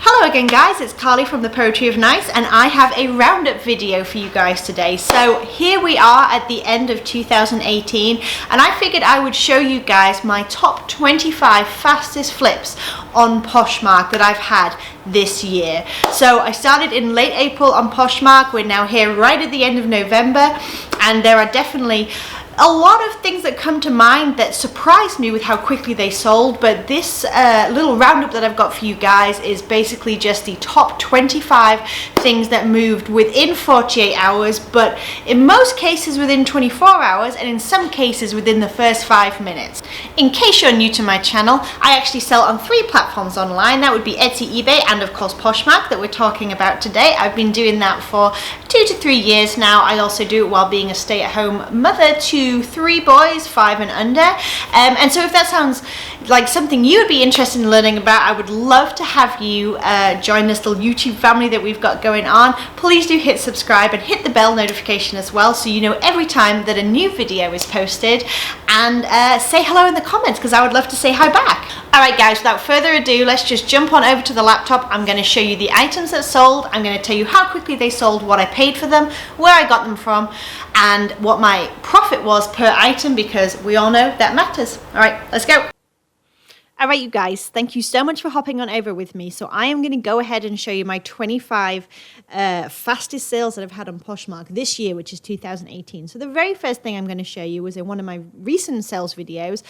Hello again guys, it's Carly from the Poetry of Nice and I have a roundup video for you guys today. So here we are at the end of 2018 and I figured I would show you guys my top 25 fastest flips on Poshmark that I've had this year. So I started in late April on Poshmark, we're now here right at the end of November and there are definitely a lot of things that come to mind that surprised me with how quickly they sold, but this little roundup that I've got for you guys is basically just the top 25 things that moved within 48 hours, but in most cases within 24 hours and in some cases within the first 5 minutes. In case you're new to my channel, I actually sell on 3 platforms online. That would be Etsy, eBay, and of course Poshmark that we're talking about today. I've been doing that for 2 to 3 years now. I also do it while being a stay-at-home mother to 3 boys, 5 and under. And so if that sounds like something you would be interested in learning about, I would love to have you join this little YouTube family that we've got going on. Please do hit subscribe and hit the bell notification as well so you know every time that a new video is posted, and say hello in the comments because I would love to say hi back. Alright guys, without further ado, let's just jump on over to the laptop. I'm going to show you the items that sold. I'm going to tell you how quickly they sold, what I paid for them, where I got them from, and what my profit was per item, because we all know that matters. Alright, let's go. Alright you guys, thank you so much for hopping on over with me. So I am going to go ahead and show you my 25 fastest sales that I've had on Poshmark this year, which is 2018. So the very first thing I'm going to show you was in one of my recent sales videos.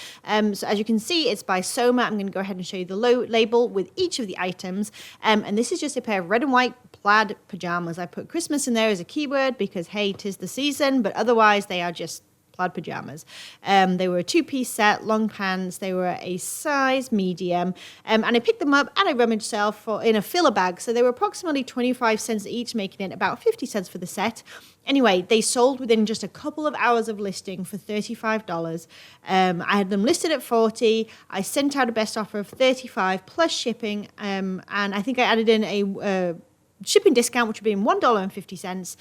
So as you can see, it's by Soma. I'm going to go ahead and show you the label with each of the items. And this is just a pair of red and white plaid pajamas. I put Christmas in there as a keyword because, hey, 'tis the season, but otherwise they are just plaid pajamas. They were a 2-piece set, long pants. They were a size medium, and I picked them up at a rummage sale in a filler bag. So they were approximately 25 cents each, making it about 50 cents for the set. Anyway, they sold within just a couple of hours of listing for $35. I had them listed at $40. I sent out a best offer of $35 plus shipping, and I think I added in a shipping discount, which would be $1.50,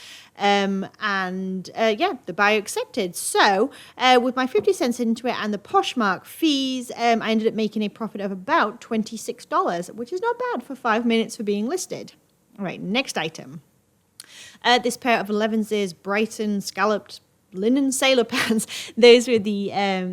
yeah, the buyer accepted. So with my 50 cents into it and the Poshmark fees, I ended up making a profit of about $26, which is not bad for 5 minutes for being listed. All right, next item. This pair of 11s Brighton scalloped linen sailor pants. Those were the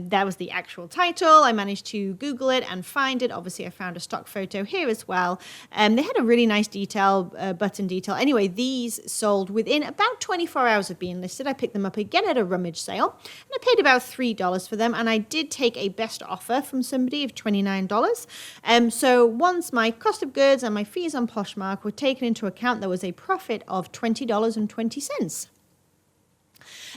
that was the actual title. I managed to Google it and find it. Obviously I found a stock photo here as well. They had a really nice detail, button detail. Anyway, these sold within about 24 hours of being listed. I picked them up again at a rummage sale and I paid about $3 for them, and I did take a best offer from somebody of $29. So once my cost of goods and my fees on Poshmark were taken into account, there was a profit of $20.20.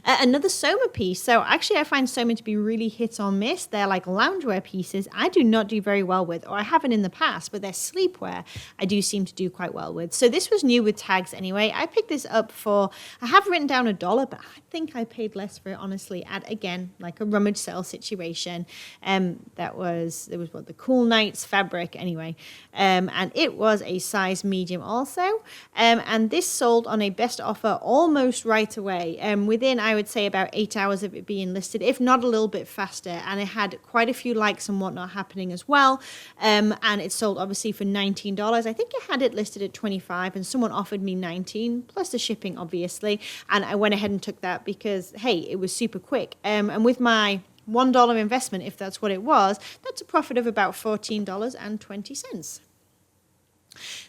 Another Soma piece. So actually I find Soma to be really hit or miss. They're like loungewear pieces I do not do very well with, or I haven't in the past, but they're sleepwear I do seem to do quite well with. So this was new with tags anyway. I picked this up for, I have written down $1, but I think I paid less for it, honestly, at, again, like a rummage sale situation. There was what, the Cool Nights fabric anyway. And it was a size medium also. And this sold on a best offer almost right away. Within, I would say, about 8 hours of it being listed, if not a little bit faster. And it had quite a few likes and whatnot happening as well. And it sold obviously for $19. I think I had it listed at $25 and someone offered me $19 plus the shipping, obviously. And I went ahead and took that because, hey, it was super quick. And with my $1 investment, if that's what it was, that's a profit of about $14.20.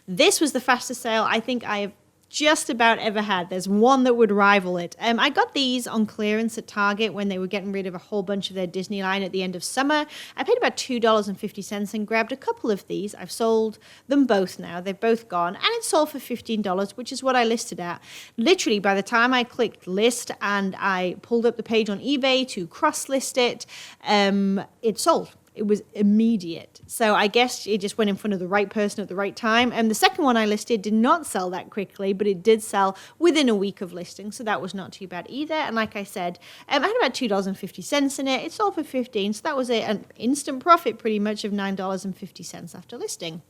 This was the fastest sale I think I have just about ever had. There's one that would rival it. I got these on clearance at Target when they were getting rid of a whole bunch of their Disney line at the end of summer. I paid about $2.50 and grabbed a couple of these. I've sold them both now. They've both gone, and it sold for $15, which is what I listed at. Literally, by the time I clicked list and I pulled up the page on eBay to cross-list it, it sold. It was immediate. So I guess it just went in front of the right person at the right time. And the second one I listed did not sell that quickly, but it did sell within a week of listing. So that was not too bad either. And like I said, I had about $2.50 in it. It sold for $15. So that was an instant profit pretty much of $9.50 after listing.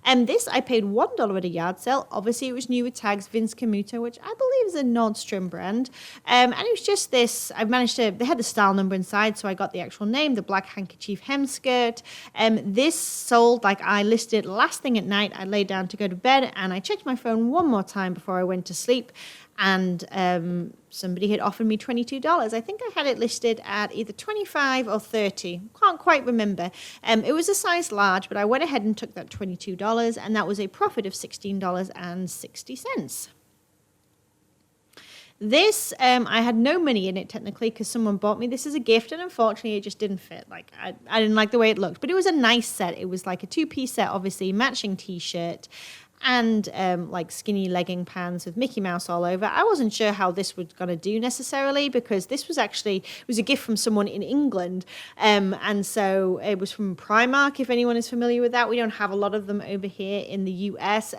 This I paid $1 at a yard sale. Obviously, it was new with tags, Vince Camuto, which I believe is a Nordstrom brand. And it was just this, they had the style number inside, so I got the actual name, the black handkerchief hem skirt. This sold, like I listed last thing at night. I lay down to go to bed, and I checked my phone one more time before I went to sleep. And somebody had offered me $22. I think I had it listed at either 25 or 30. Can't quite remember. It was a size large, but I went ahead and took that $22, and that was a profit of $16.60. This, I had no money in it technically because someone bought me this as a gift, and unfortunately it just didn't fit. Like I didn't like the way it looked, but it was a nice set. It was like a 2-piece set, obviously, matching t-shirt, and like skinny legging pants with Mickey Mouse all over. I wasn't sure how this was going to do necessarily, because this was actually, it was a gift from someone in England. And so it was from Primark, if anyone is familiar with that. We don't have a lot of them over here in the US.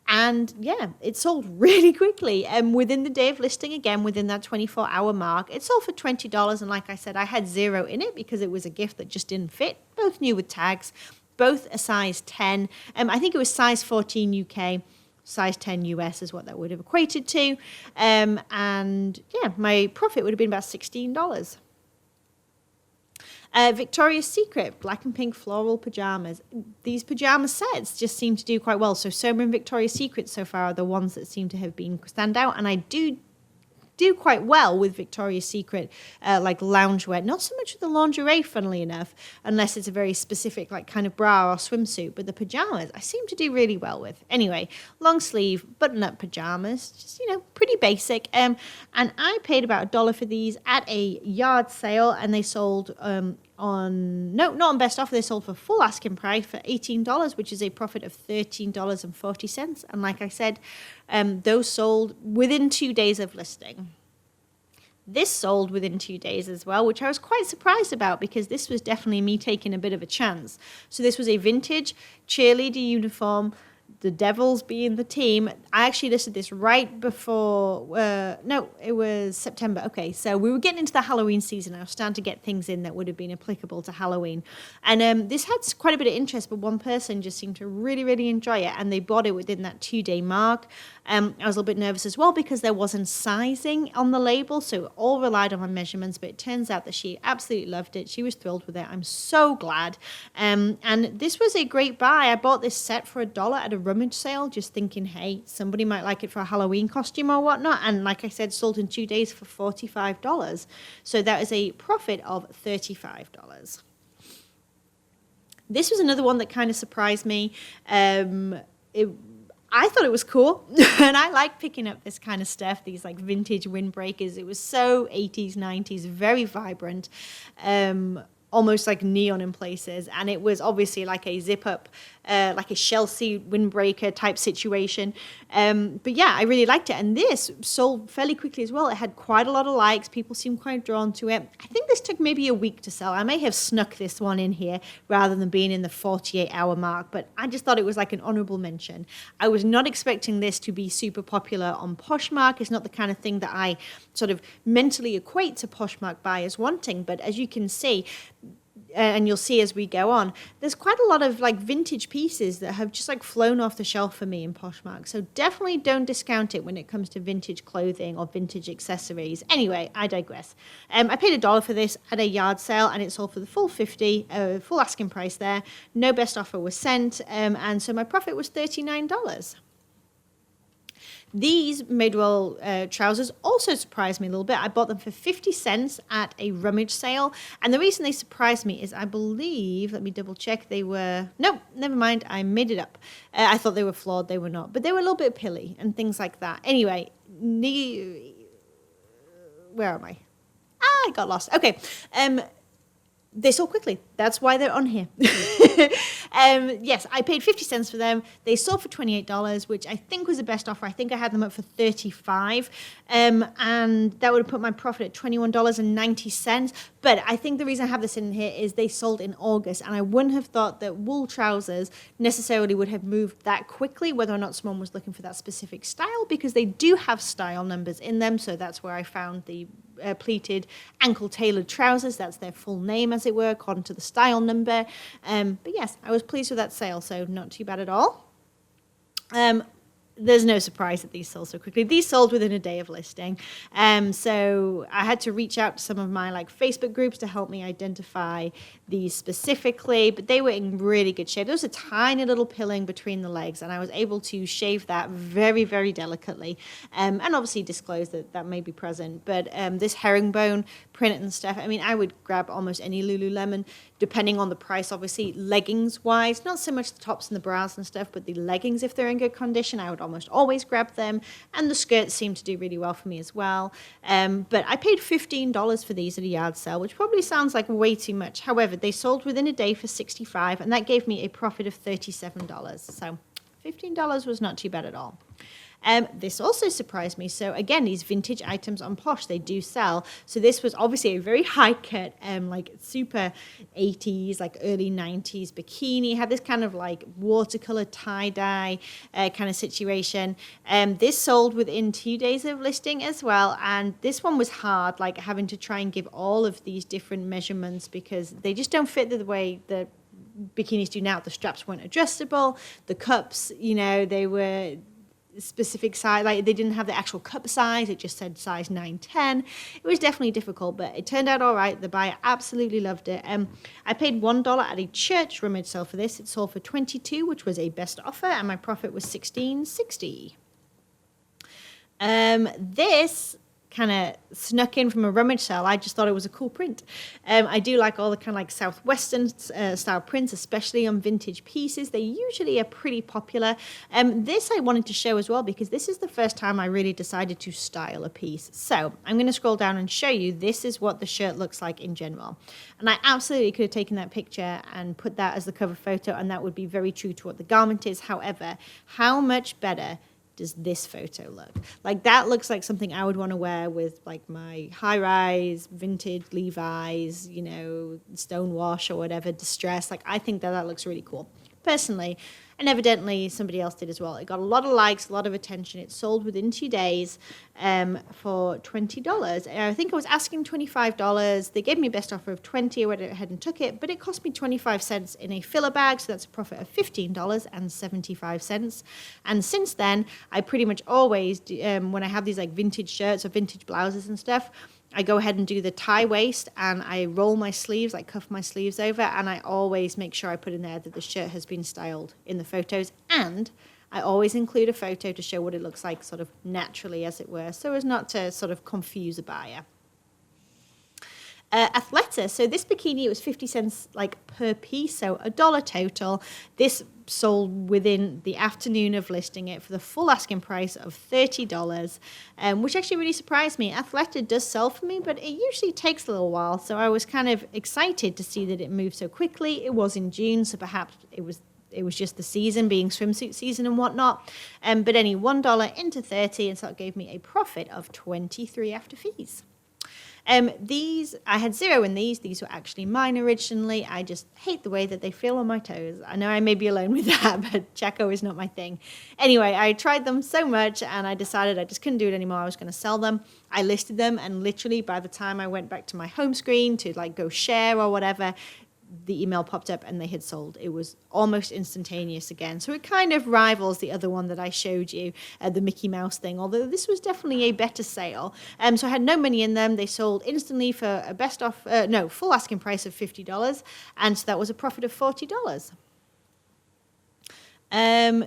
And yeah, it sold really quickly. Within the day of listing, again, within that 24-hour mark, it sold for $20. And like I said, I had zero in it because it was a gift that just didn't fit. Both new with tags. Both a size 10. I think it was size 14 UK, size 10 US is what that would have equated to. And yeah, my profit would have been about $16. Victoria's Secret, black and pink floral pajamas. These pajama sets just seem to do quite well. So Soma and Victoria's Secret so far are the ones that seem to have been stand out. And I do quite well with Victoria's Secret, like loungewear. Not so much with the lingerie, funnily enough, unless it's a very specific like kind of bra or swimsuit. But the pajamas, I seem to do really well with. Anyway, long sleeve, button-up pajamas, just, pretty basic. And I paid about $1 for these at a yard sale, and they sold not on best offer. They sold for full asking price for $18, which is a profit of $13.40. And like I said, those sold within 2 days of listing. This sold within 2 days as well, which I was quite surprised about because this was definitely me taking a bit of a chance. So this was a vintage cheerleader uniform, the Devils being the team. I actually listed this right before, it was September. Okay, so we were getting into the Halloween season. I was starting to get things in that would have been applicable to Halloween. And this had quite a bit of interest, but one person just seemed to really, really enjoy it, and they bought it within that 2-day mark. I was a little bit nervous as well because there wasn't sizing on the label, so it all relied on my measurements, but it turns out that she absolutely loved it. She was thrilled with it. I'm so glad. And this was a great buy. I bought this set for $1 at a rummage sale, just thinking, hey, somebody might like it for a Halloween costume or whatnot. And like I said, sold in 2 days for $45. So that is a profit of $35. This was another one that kind of surprised me. I thought it was cool, and I like picking up this kind of stuff, these like vintage windbreakers. It was so 80s, 90s, very vibrant, almost like neon in places. And it was obviously like a zip up, like a Chelsea windbreaker type situation. But yeah, I really liked it. And this sold fairly quickly as well. It had quite a lot of likes. People seemed quite drawn to it. I think this took maybe a week to sell. I may have snuck this one in here rather than being in the 48-hour mark, but I just thought it was like an honorable mention. I was not expecting this to be super popular on Poshmark. It's not the kind of thing that I sort of mentally equate to Poshmark buyers wanting, but as you can see, and you'll see as we go on, there's quite a lot of like vintage pieces that have just like flown off the shelf for me in Poshmark. So definitely don't discount it when it comes to vintage clothing or vintage accessories. Anyway, I digress. I paid $1 for this at a yard sale, and it sold for the full $50, full asking price there. No best offer was sent, and so my profit was $39. These Madewell trousers also surprised me a little bit. I bought them for 50 cents at a rummage sale. And the reason they surprised me is I believe, let me double check, they were, nope, never mind, I made it up. I thought they were flawed, they were not. But they were a little bit pilly and things like that. Anyway, where am I? I got lost. Okay. They sold quickly. That's why they're on here. Yes, I paid 50 cents for them. They sold for $28, which I think was the best offer. I think I had them up for $35. And that would have put my profit at $21.90. But I think the reason I have this in here is they sold in August. And I wouldn't have thought that wool trousers necessarily would have moved that quickly, whether or not someone was looking for that specific style, because they do have style numbers in them. So that's where I found the pleated ankle tailored trousers. That's their full name, as it were, according to the style number. But yes, I was pleased with that sale, so not too bad at all. There's no surprise that these sold so quickly. These sold within a day of listing. So I had to reach out to some of my Facebook groups to help me identify these specifically, but they were in really good shape. There was a tiny little pilling between the legs, and I was able to shave that very, very delicately, and obviously disclose that that may be present. But this herringbone print and stuff, I mean, I would grab almost any Lululemon, depending on the price, obviously. Leggings wise, not so much the tops and the bras and stuff, but the leggings, if they're in good condition, I would almost always grab them. And the skirts seem to do really well for me as well. But I paid $15 for these at a yard sale, which probably sounds like way too much. However, they sold within a day for $65, and that gave me a profit of $37. So $15 was not too bad at all. This also surprised me. So again, these vintage items on Posh, they do sell. So this was obviously a very high cut, super 80s, early 90s bikini. It had this kind of watercolor tie-dye kind of situation. This sold within 2 days of listing as well. And this one was hard, having to try and give all of these different measurements because they just don't fit the way the bikinis do now. The straps weren't adjustable. The cups, they were specific size, they didn't have the actual cup size, it just said size 9-10. It was definitely difficult, but it turned out all right. The buyer absolutely loved it. I paid $1 at a church rummage sale for this. It sold for $22, which was a best offer, and my profit was $16.60. This kind of snuck in from a rummage sale. I just thought it was a cool print. I do like all the kind of Southwestern style prints, especially on vintage pieces. They usually are pretty popular. This I wanted to show as well because this is the first time I really decided to style a piece. So I'm going to scroll down and show you. This is what the shirt looks like in general. And I absolutely could have taken that picture and put that as the cover photo, and that would be very true to what the garment is. However, how much better does this photo look? That looks like something I would want to wear with my high-rise vintage Levi's, stonewash or whatever, distress. I think that looks really cool personally, and evidently somebody else did as well. It got a lot of likes, a lot of attention. It sold within 2 days for $20. I think I was asking $25. They gave me a best offer of $20. I went ahead and took it, but it cost me 25 cents in a filler bag, so that's a profit of $15.75. And since then, I pretty much always do, when I have these vintage shirts or vintage blouses and stuff, I go ahead and do the tie waist, and I roll my sleeves, cuff my sleeves over, and I always make sure I put in there that the shirt has been styled in the photos, and I always include a photo to show what it looks like sort of naturally, as it were, so as not to sort of confuse a buyer. Athleta, so this bikini, it was 50 cents per piece, so $1 total. This sold within the afternoon of listing it for the full asking price of $30, which actually really surprised me. Athleta does sell for me, but it usually takes a little while, so I was kind of excited to see that it moved so quickly. It was in June, so perhaps it was just the season, being swimsuit season and whatnot. But any $1 into 30, and so it gave me a profit of $23 after fees. These, I had zero in these. These were actually mine originally. I just hate the way that they feel on my toes. I know I may be alone with that, but Chaco is not my thing. Anyway, I tried them so much and I decided I just couldn't do it anymore. I was going to sell them. I listed them, and literally by the time I went back to my home screen to go share or whatever, the email popped up and they had sold. It was almost instantaneous again. So it kind of rivals the other one that I showed you, the Mickey Mouse thing, although this was definitely a better sale. So I had no money in them. They sold instantly for a full asking price of $50. And so that was a profit of $40.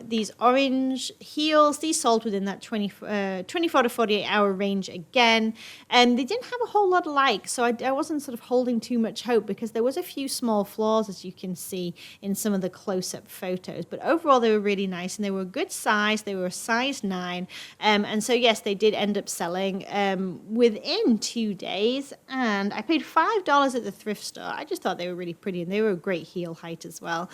These orange heels, these sold within that 24 to 48 hour range again. They didn't have a whole lot of likes, so I wasn't sort of holding too much hope because there was a few small flaws, as you can see in some of the close-up photos. But overall, they were really nice, and they were a good size. They were a size 9. And so, yes, they did end up selling within 2 days. And I paid $5 at the thrift store. I just thought they were really pretty, and they were a great heel height as well.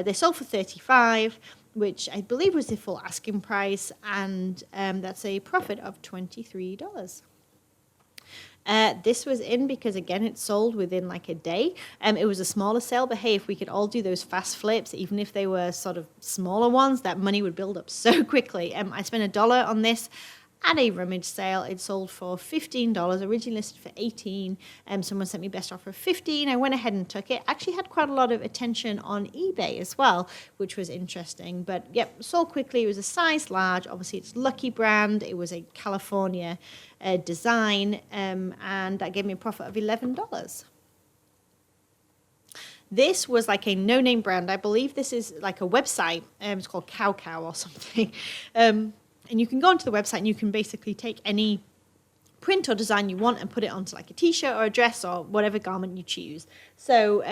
They sold for $35, which I believe was the full asking price, and that's a profit of $23. This was in because, again, it sold within a day. It was a smaller sale, but hey, if we could all do those fast flips, even if they were sort of smaller ones, that money would build up so quickly. I spent $1 on this. at a rummage sale. It sold for $15, originally listed for $18. Someone sent me best offer of $15. I went ahead and took it. Actually had quite a lot of attention on eBay as well, which was interesting. But yep, sold quickly. It was a size large. Obviously, it's Lucky brand. It was a California design, and that gave me a profit of $11. This was like a no-name brand. I believe this is like a website. It's called Cow Cow or something. And you can go onto the website and you can basically take any print or design you want and put it onto like a t-shirt or a dress or whatever garment you choose. So,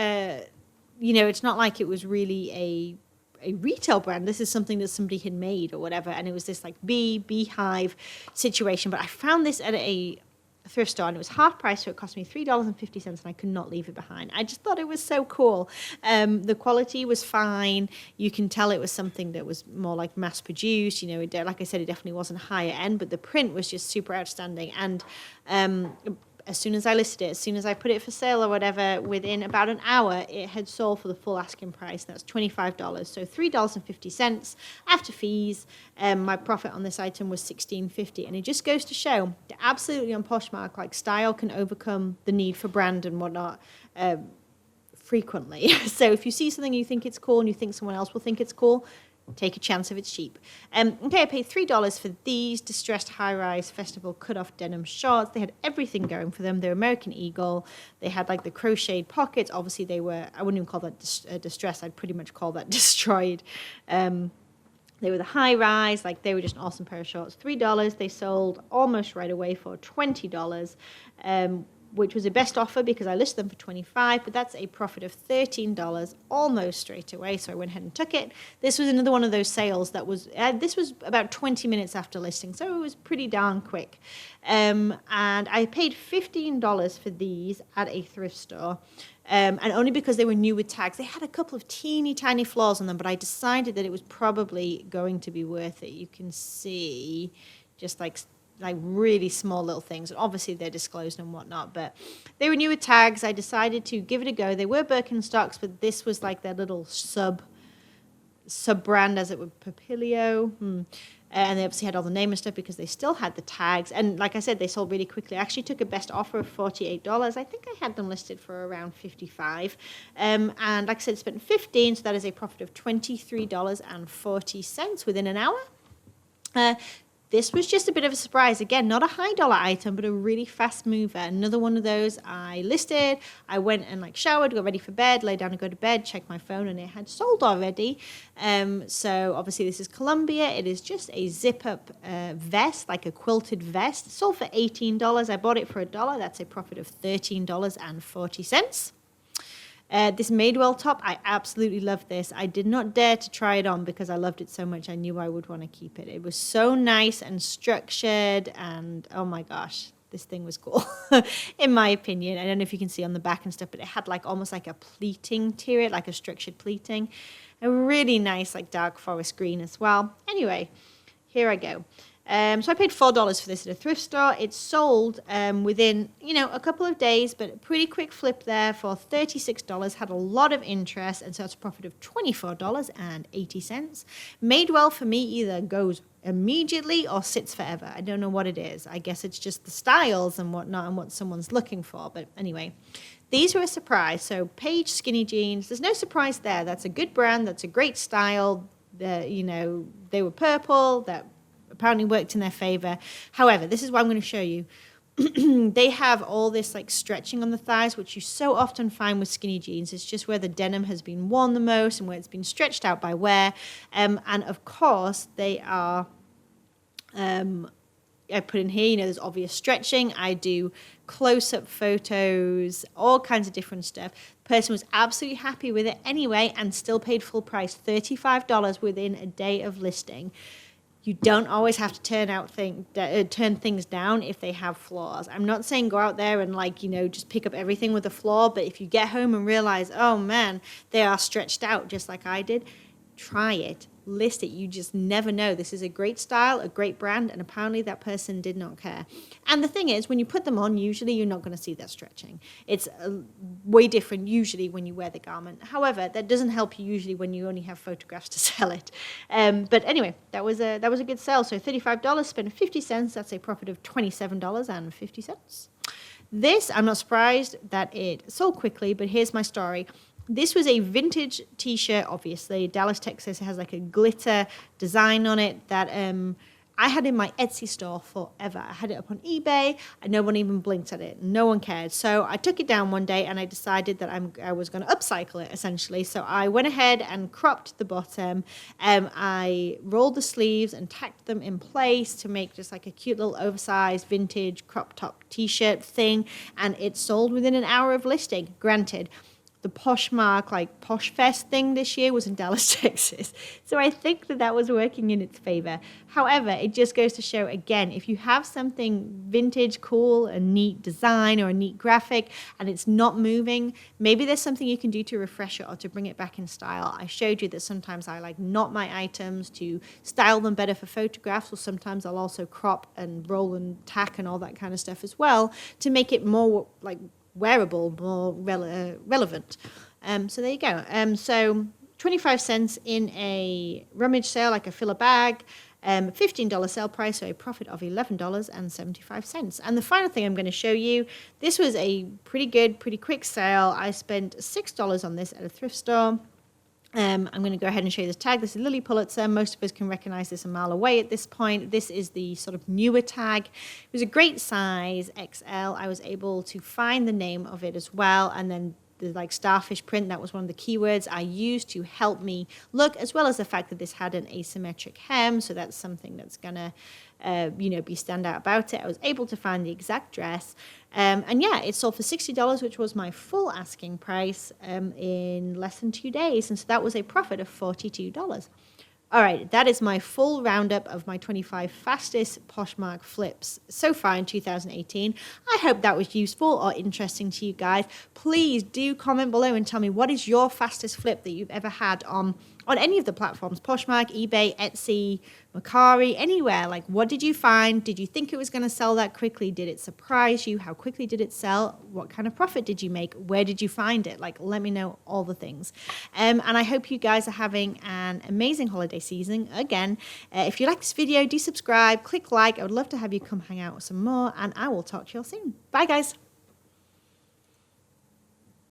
you know, it's not like it was really a retail brand. This is something that somebody had made or whatever, and it was this like beehive situation. But I found this at a thrift store and it was half price, so it cost me $3.50 and I could not leave it behind. I just thought it was so cool. The quality was fine. You can tell it was something that was more like mass produced. You know, like I said, it definitely wasn't higher end, but the print was just super outstanding. And as soon as I listed it, as soon as I put it for sale or whatever, within about an hour, it had sold for the full asking price. That's $25. So $3.50 after fees. My profit on this item was $16.50. And it just goes to show that absolutely on Poshmark, like style can overcome the need for brand and whatnot frequently. So if you see something you think it's cool and you think someone else will think it's cool, take a chance if it's cheap. Okay, I paid $3 for these distressed high-rise festival cut-off denim shorts. They had everything going for them. They're American Eagle. They had like the crocheted pockets. Obviously, they were, I wouldn't even call that distressed. I'd pretty much call that destroyed. They were the high-rise. Like, they were just an awesome pair of shorts. $3. They sold almost right away for $20. Which was a best offer because I listed them for $25, but that's a profit of $13 almost straight away. So I went ahead and took it. This was another one of those sales that was, this was about 20 minutes after listing, so it was pretty darn quick. And I paid $15 for these at a thrift store. And only because they were new with tags. They had a couple of teeny tiny flaws on them, but I decided that it was probably going to be worth it. You can see just like really small little things. And obviously they're disclosed and whatnot, but they were new with tags. I decided to give it a go. They were Birkenstocks, but this was like their little sub brand, as it would, Papilio. And they obviously had all the name and stuff because they still had the tags. And like I said, they sold really quickly. I actually took a best offer of $48. I think I had them listed for around $55. And like I said, spent $15, so that is a profit of $23.40 within an hour. This was just a bit of a surprise. Again, not a high dollar item, but a really fast mover. Another one of those I listed. I went and like showered, got ready for bed, lay down and go to bed, checked my phone, and it had sold already. So obviously this is Columbia. It is just a zip up vest, like a quilted vest. It sold for $18. I bought it for $1. That's a profit of $13.40. This Madewell top, I absolutely love this. I did not dare to try it on because I loved it so much. I knew I would want to keep it. It was so nice and structured, and oh my gosh, this thing was cool, in my opinion. I don't know if you can see on the back and stuff, but it had like almost like a pleating to it, like a structured pleating. A really nice like dark forest green as well. Anyway, here I go. So I paid $4 for this at a thrift store. It sold within, a couple of days, but a pretty quick flip there for $36. Had a lot of interest, and so it's a profit of $24.80. Madewell for me either goes immediately or sits forever. I don't know what it is. I guess it's just the styles and whatnot and what someone's looking for. But anyway, these were a surprise. So Paige skinny jeans. There's no surprise there. That's a good brand. That's a great style. They were purple. That apparently worked in their favor. However, this is what I'm going to show you. They have all this like stretching on the thighs, which you so often find with skinny jeans. It's just where the denim has been worn the most and where it's been stretched out by wear. And of course, they are, I put in here, there's obvious stretching. I do close-up photos, all kinds of different stuff. The person was absolutely happy with it anyway and still paid full price, $35 within a day of listing. You don't always have to turn things down if they have flaws. I'm not saying go out there and just pick up everything with a flaw, but if you get home and realize, oh man, they are stretched out just like I did, try it, list it. You just never know. This is a great style, a great brand, and apparently that person did not care. And the thing is, when you put them on, usually you're not going to see that stretching. It's way different usually when you wear the garment. However, that doesn't help you usually when you only have photographs to sell it. But anyway, that was a good sale. So $35, spend 50 cents. That's a profit of $27.50. This, I'm not surprised that it sold quickly, but here's my story. This was a vintage t-shirt, obviously. Dallas, Texas. It has like a glitter design on it that I had in my Etsy store forever. I had it up on eBay and no one even blinked at it. No one cared. So I took it down one day and I decided that I was going to upcycle it essentially. So I went ahead and cropped the bottom. I rolled the sleeves and tacked them in place to make just like a cute little oversized vintage crop top t-shirt thing. And it sold within an hour of listing. Granted, the Poshmark, like Posh Fest thing this year was in Dallas, Texas. So I think that was working in its favor. However, it just goes to show, again, if you have something vintage, cool, a neat design or a neat graphic, and it's not moving, maybe there's something you can do to refresh it or to bring it back in style. I showed you that sometimes I like knot my items to style them better for photographs, or sometimes I'll also crop and roll and tack and all that kind of stuff as well to make it more like wearable, more relevant. So there you go. So 25 cents in a rummage sale, like a filler bag, $15 sale price, so a profit of $11.75. And the final thing I'm going to show you, this was a pretty good, pretty quick sale. I spent $6 on this at a thrift store. I'm going to go ahead and show you this tag. This is Lily Pulitzer. Most of us can recognize this a mile away at this point. This is the sort of newer tag. It was a great size, XL. I was able to find the name of it as well, and then the like starfish print, that was one of the keywords I used to help me look, as well as the fact that this had an asymmetric hem, so that's something that's gonna be stand out about it. I was able to find the exact dress, and yeah, it sold for $60, which was my full asking price, in less than 2 days, and so that was a profit of $42. All right, that is my full roundup of my 25 fastest Poshmark flips so far in 2018. I hope that was useful or interesting to you guys. Please do comment below and tell me what is your fastest flip that you've ever had on any of the platforms, Poshmark, eBay, Etsy, Mercari, anywhere. Like, what did you find? Did you think it was going to sell that quickly? Did it surprise you? How quickly did it sell? What kind of profit did you make? Where did you find it? Like, let me know all the things. And I hope you guys are having an amazing holiday season. Again, if you like this video, do subscribe, click like. I would love to have you come hang out with some more, and I will talk to you all soon. Bye, guys.